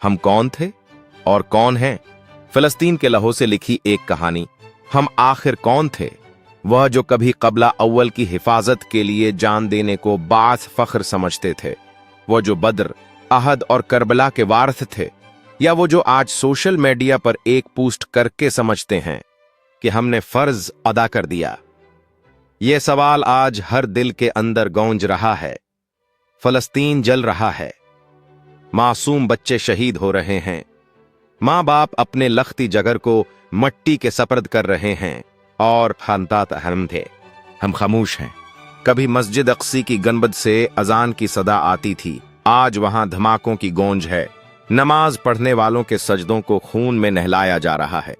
हम कौन थे और कौन हैं? फिलिस्तीन के लहू से लिखी एक कहानी। हम आखिर कौन थे? वह जो कभी कबला अव्वल की हिफाजत के लिए जान देने को बास फख्र समझते थे, वो जो बद्र, अहद और करबला के वारिस थे, या वो जो आज सोशल मीडिया पर एक पोस्ट करके समझते हैं कि हमने फर्ज अदा कर दिया। ये सवाल आज हर दिल के अंदर गूंज रहा है। फलस्तीन जल रहा है, मासूम बच्चे शहीद हो रहे हैं, माँ बाप अपने लख्ती जगर को मट्टी के सपर्द कर रहे हैं और खानतात अहम थे। हम खामोश हैं। कभी मस्जिद अक्सी की गनबद से अजान की सदा आती थी, आज वहां धमाकों की गूंज है। नमाज पढ़ने वालों के सजदों को खून में नहलाया जा रहा है,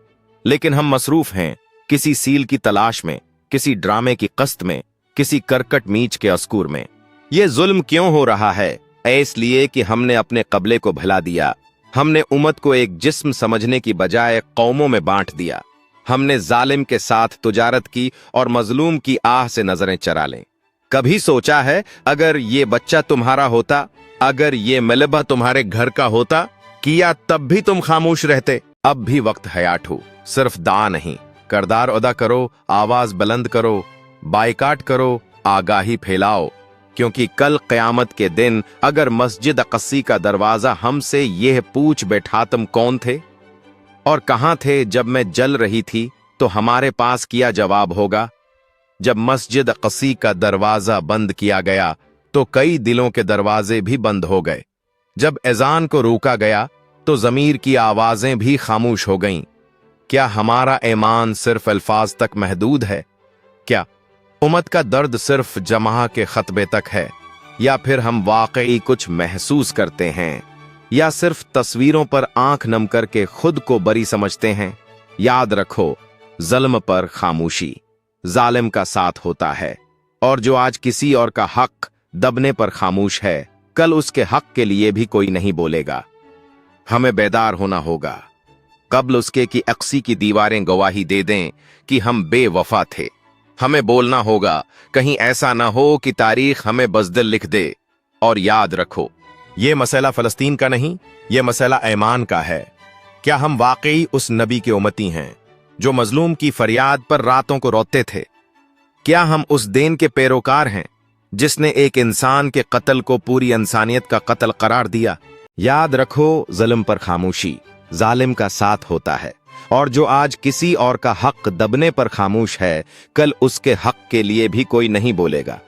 लेकिन हम मसरूफ हैं किसी सील की तलाश में, किसी ड्रामे की कस्त में, किसी करकट मीच के अस्कूर में। ये जुल्म क्यों हो रहा है? इसलिए कि हमने अपने कबले को भुला दिया। हमने उम्मत को एक जिस्म समझने की बजाय कौमों में बांट दिया। हमने जालिम के साथ तुजारत की और मजलूम की आह से नजरें चरा लें। कभी सोचा है अगर ये बच्चा तुम्हारा होता, अगर ये मलबा तुम्हारे घर का होता, किया तब भी तुम खामोश रहते? अब भी वक्त हयात हो, सिर्फ दा नहीं, करदार अदा करो, आवाज बुलंद करो, बाइकाट करो, आगाही फैलाओ, क्योंकि कल क़यामत के दिन अगर मस्जिद अक़सी का दरवाजा हमसे यह पूछ बैठा तुम कौन थे और कहां थे जब मैं जल रही थी, तो हमारे पास क्या जवाब होगा? जब मस्जिद अक़सी का दरवाजा बंद किया गया तो कई दिलों के दरवाजे भी बंद हो गए। जब अज़ान को रोका गया तो ज़मीर की आवाजें भी खामोश हो गईं। क्या हमारा ईमान सिर्फ अल्फाज तक महदूद है? क्या उम्मत का दर्द सिर्फ जमा के खतबे तक है? या फिर हम वाकई कुछ महसूस करते हैं, या सिर्फ तस्वीरों पर आंख नम करके खुद को बरी समझते हैं? याद रखो, ज़ल्म पर खामोशी जालिम का साथ होता है, और जो आज किसी और का हक दबने पर खामोश है, कल उसके हक के लिए भी कोई नहीं बोलेगा। हमें बेदार होना होगा कब्ल उसके कि अक्सी की दीवारें गवाही दे दें कि हम बेवफा थे। हमें बोलना होगा, कहीं ऐसा ना हो कि तारीख हमें बज़दिल लिख दे। और याद रखो, ये मसला फ़लस्तीन का नहीं, ये मसला ईमान का है। क्या हम वाकई उस नबी के उम्मती हैं जो मजलूम की फरियाद पर रातों को रोते थे? क्या हम उस दीन के पैरोकार हैं जिसने एक इंसान के कत्ल को पूरी इंसानियत का कत्ल करार दिया? याद रखो, ज़ुल्म पर खामोशी जालिम का साथ होता है, और जो आज किसी और का हक दबने पर खामोश है, कल उसके हक के लिए भी कोई नहीं बोलेगा।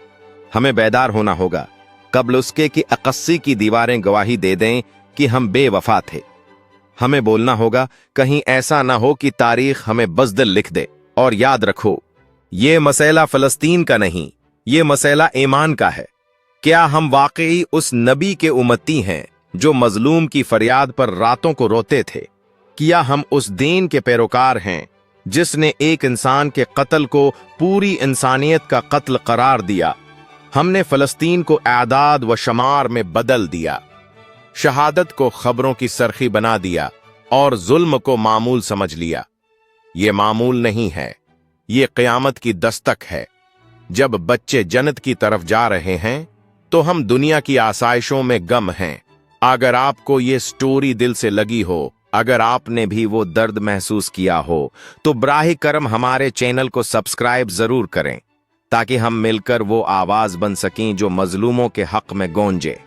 हमें बेदार होना होगा कब्ल उसके कि अक़स्सी की दीवारें गवाही दे दें कि हम बेवफा थे। हमें बोलना होगा, कहीं ऐसा ना हो कि तारीख हमें बज़दिल लिख दे। और याद रखो, ये मसला फ़लस्तीन का नहीं, ये मसला ईमान का है। क्या हम वाकई उस नबी के उम्मती हैं जो मजलूम की फरियाद पर रातों को रोते थे? क्या हम उस दीन के पैरोकार हैं जिसने एक इंसान के कत्ल को पूरी इंसानियत का कत्ल करार दिया? हमने फ़लस्तीन को आदाद व शमार में बदल दिया, शहादत को खबरों की सरखी बना दिया और जुल्म को मामूल समझ लिया। ये मामूल नहीं है, ये क़यामत की दस्तक है। जब बच्चे जन्नत की तरफ जा रहे हैं तो हम दुनिया की आसाइशों में गम हैं। अगर आपको ये स्टोरी दिल से लगी हो, अगर आपने भी वो दर्द महसूस किया हो, तो बराह करम हमारे चैनल को सब्सक्राइब जरूर करें, ताकि हम मिलकर वो आवाज बन सकें जो मजलूमों के हक में गूंजे।